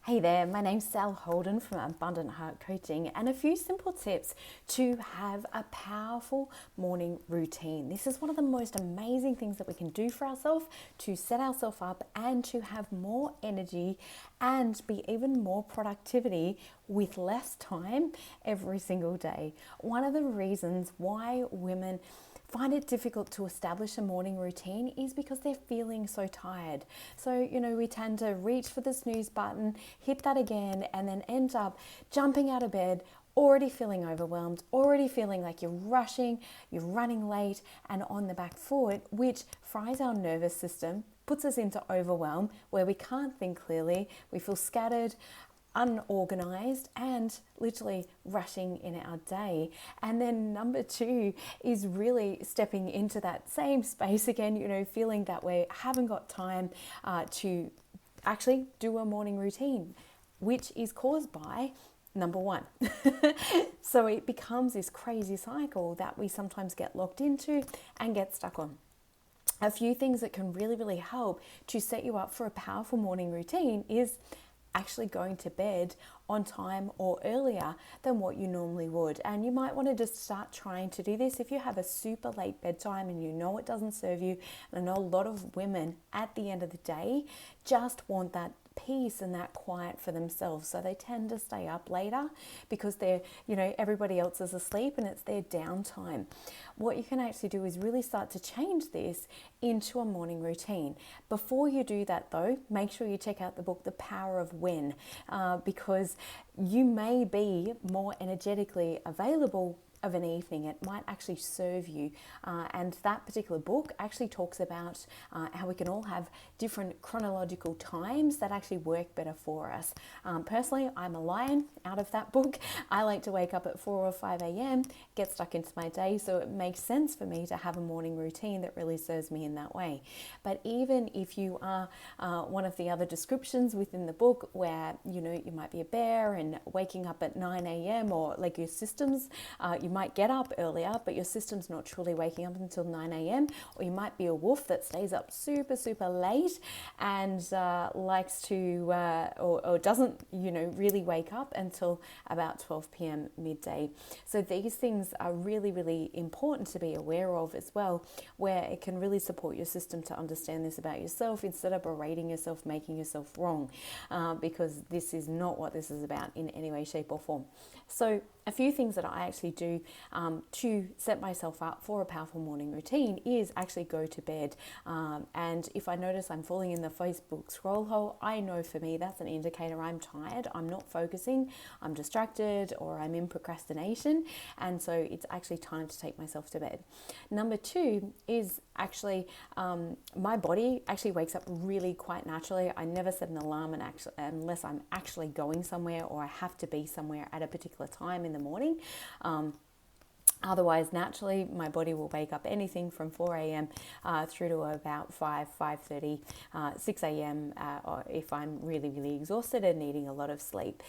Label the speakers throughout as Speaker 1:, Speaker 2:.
Speaker 1: Hey there, my name's Sal Holden from Abundant Heart Coaching, and a few simple tips to have a powerful morning routine. This is one of the most amazing things that we can do for ourselves to set ourselves up and to have more energy and be even more productivity with less time every single day. One of the reasons why women find it difficult to establish a morning routine is because they're feeling so tired. So, we tend to reach for the snooze button, hit that again, and then end up jumping out of bed, already feeling overwhelmed, already feeling like you're rushing, you're running late and on the back foot, which fries our nervous system, puts us into overwhelm where we can't think clearly, we feel scattered, unorganized and literally rushing in our day. And then number two is really stepping into that same space again, feeling that we haven't got time to actually do a morning routine, which is caused by number one. So it becomes this crazy cycle that we sometimes get locked into and get stuck on. A few things that can really help to set you up for a powerful morning routine is actually going to bed on time or earlier than what you normally would. And you might want to just start trying to do this if you have a super late bedtime and you know it doesn't serve you. And I know a lot of women at the end of the day just want that peace and that quiet for themselves, so they tend to stay up later because they're everybody else is asleep and it's their downtime. What you can actually do is really start to change this into a morning routine. Before you do that though, make sure you check out the book The Power of When, because you may be more energetically available of an evening. It might actually serve you. And that particular book actually talks about how we can all have different chronological times that actually work better for us. Personally, I'm a lion out of that book. I like to wake up at 4 or 5 a.m., get stuck into my day, so it makes sense for me to have a morning routine that really serves me in that way. But even if you are one of the other descriptions within the book where, you might be a bear and waking up at 9 a.m. or like your systems, you might get up earlier, but your system's not truly waking up until 9 a.m. Or you might be a wolf that stays up super late and likes to, or doesn't, really wake up until about 12 p.m. midday. So these things are really important to be aware of as well, where it can really support your system to understand this about yourself instead of berating yourself, making yourself wrong, because this is not what this is about in any way, shape or form. So a few things that I actually do to set myself up for a powerful morning routine is actually go to bed. And if I notice I'm falling in the Facebook scroll hole, I know for me that's an indicator I'm tired, I'm not focusing, I'm distracted, or I'm in procrastination. And so it's actually time to take myself to bed. Number two is actually my body actually wakes up really quite naturally. I never set an alarm unless I'm actually going somewhere or I have to be somewhere at a particular time in the morning. Otherwise, naturally, my body will wake up anything from 4 a.m. Through to about 5:30, 6 a.m. Or if I'm really exhausted and needing a lot of sleep.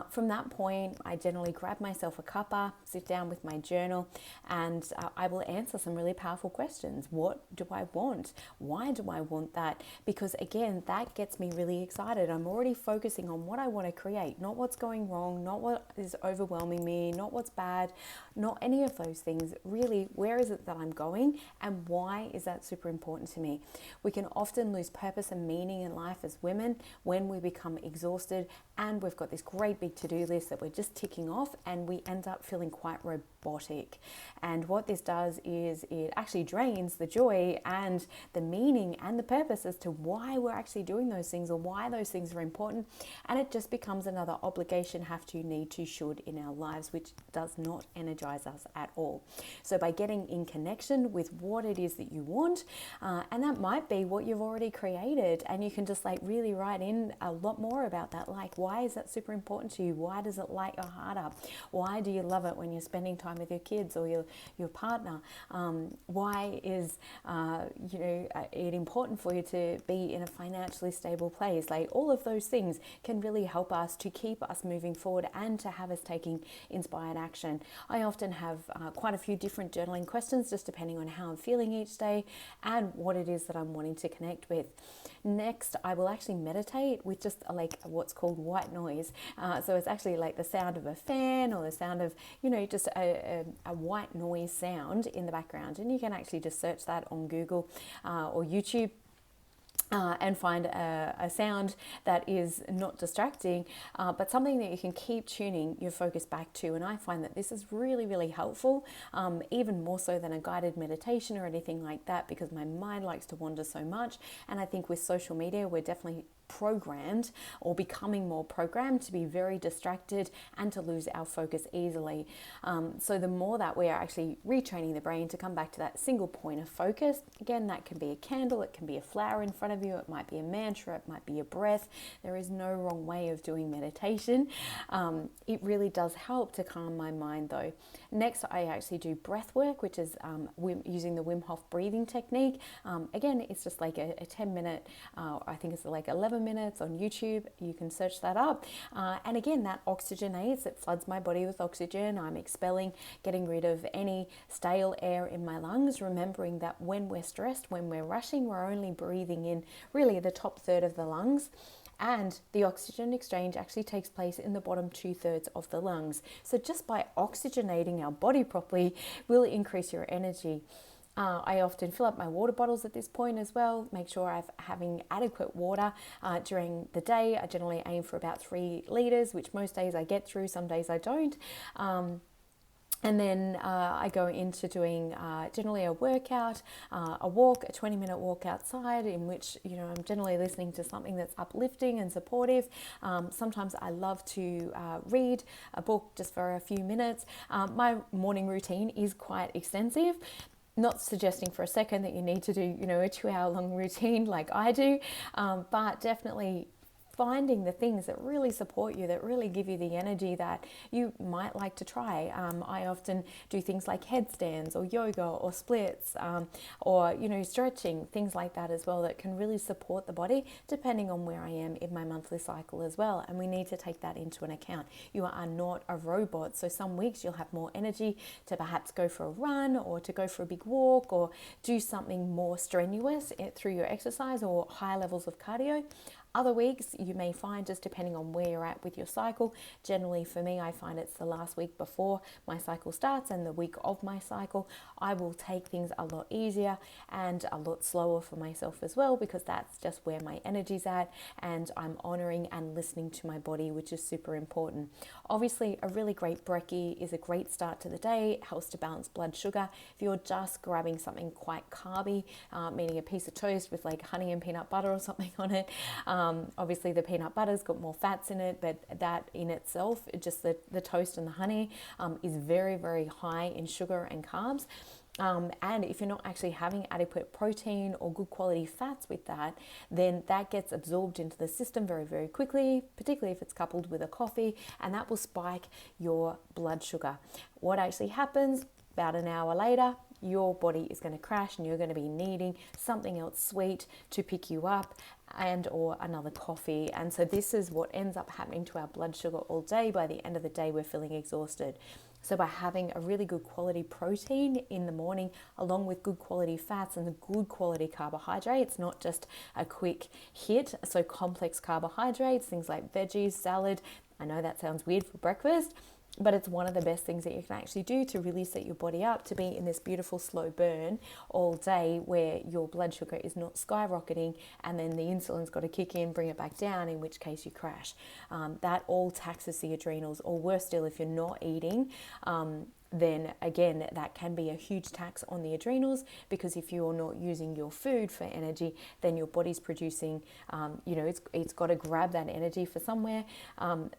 Speaker 1: From that point, I generally grab myself a cuppa, sit down with my journal, and I will answer some really powerful questions. What do I want? Why do I want that? Because again, that gets me really excited. I'm already focusing on what I want to create, not what's going wrong, not what is overwhelming me, not what's bad, not any of those things. Really, where is it that I'm going and why is that super important to me? We can often lose purpose and meaning in life as women when we become exhausted and we've got this great big to-do list that we're just ticking off and we end up feeling quite robotic. And what this does is it actually drains the joy and the meaning and the purpose as to why we're actually doing those things or why those things are important. And it just becomes another obligation, have to, need to, should in our lives, which does not energize us at all. So by getting in connection with what it is that you want, and that might be what you've already created, and you can just really write in a lot more about that. Like, why is that super important to you? Why does it light your heart up? Why do you love it when you're spending time with your kids or your partner? Why is it important for you to be in a financially stable place? Like, all of those things can really help us to keep us moving forward and to have us taking inspired action. I often have quite a few different journaling questions, just depending on how I'm feeling each day and what it is that I'm wanting to connect with. Next, I will actually meditate with just like what's called white noise. So it's actually like the sound of a fan or the sound of, just a white noise sound in the background. And you can actually just search that on Google or YouTube. And find a sound that is not distracting, but something that you can keep tuning your focus back to. And I find that this is really, really helpful, even more so than a guided meditation or anything like that, because my mind likes to wander so much. And I think with social media, we're definitely programmed or becoming more programmed to be very distracted and to lose our focus easily. So the more that we are actually retraining the brain to come back to that single point of focus, again, that can be a candle, it can be a flower in front of you, it might be a mantra, it might be a breath. There is no wrong way of doing meditation. It really does help to calm my mind though. Next, I actually do breath work, which is using the Wim Hof breathing technique. Again, it's just like a 10-minute, I think it's like 11 minutes on YouTube. You can search that up. And again, that oxygenates, it floods my body with oxygen. I'm expelling, getting rid of any stale air in my lungs, remembering that when we're stressed, when we're rushing, we're only breathing in really the top third of the lungs. And the oxygen exchange actually takes place in the bottom 2/3 of the lungs. So just by oxygenating our body properly will increase your energy. I often fill up my water bottles at this point as well. Make sure I'm having adequate water during the day. I generally aim for about 3 litres, which most days I get through, some days I don't. And then I go into doing generally a workout, a walk, a 20-minute walk outside in which, I'm generally listening to something that's uplifting and supportive. Sometimes I love to read a book just for a few minutes. My morning routine is quite extensive. Not suggesting for a second that you need to do, a 2-hour-long routine like I do, but definitely finding the things that really support you, that really give you the energy that you might like to try. I often do things like headstands or yoga or splits or, stretching, things like that as well that can really support the body depending on where I am in my monthly cycle as well. And we need to take that into an account. You are not a robot. So some weeks you'll have more energy to perhaps go for a run or to go for a big walk or do something more strenuous through your exercise or higher levels of cardio. Other weeks you may find, just depending on where you're at with your cycle, generally for me I find it's the last week before my cycle starts and the week of my cycle, I will take things a lot easier and a lot slower for myself as well, because that's just where my energy's at and I'm honouring and listening to my body, which is super important. Obviously a really great brekkie is a great start to the day. It helps to balance blood sugar. If you're just grabbing something quite carby, meaning a piece of toast with like honey and peanut butter or something on it, obviously the peanut butter's got more fats in it, but that in itself, just the toast and the honey is very, very high in sugar and carbs. And if you're not actually having adequate protein or good quality fats with that, then that gets absorbed into the system very, very quickly, particularly if it's coupled with a coffee, and that will spike your blood sugar. What actually happens about an hour later, your body is going to crash and you're going to be needing something else sweet to pick you up and or another coffee. And so this is what ends up happening to our blood sugar all day. By the end of the day, we're feeling exhausted. So by having a really good quality protein in the morning, along with good quality fats and the good quality carbohydrates, not just a quick hit, so complex carbohydrates, things like veggies, salad. I know that sounds weird for breakfast, but it's one of the best things that you can actually do to really set your body up to be in this beautiful slow burn all day where your blood sugar is not skyrocketing and then the insulin's got to kick in, bring it back down, in which case you crash. That all taxes the adrenals, or worse still, if you're not eating, then again, that can be a huge tax on the adrenals, because if you're not using your food for energy, then your body's producing, it's got to grab that energy for somewhere.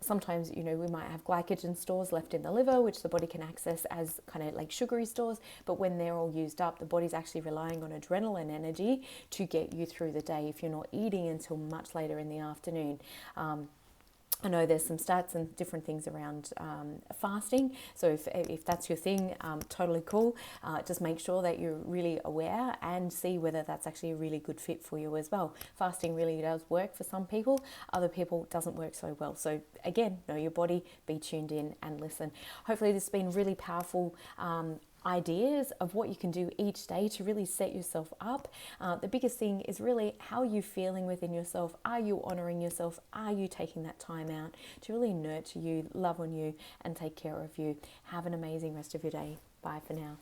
Speaker 1: Sometimes, we might have glycogen stores left in the liver, which the body can access as kind of like sugary stores. But when they're all used up, the body's actually relying on adrenaline energy to get you through the day if you're not eating until much later in the afternoon. I know there's some stats and different things around fasting. So if that's your thing, totally cool. Just make sure that you're really aware and see whether that's actually a really good fit for you as well. Fasting really does work for some people. Other people doesn't work so well. So again, know your body, be tuned in and listen. Hopefully this has been really powerful ideas of what you can do each day to really set yourself up. The biggest thing is really how are you feeling within yourself? Are you honoring yourself? Are you taking that time out to really nurture you, love on you, and take care of you? Have an amazing rest of your day. Bye for now.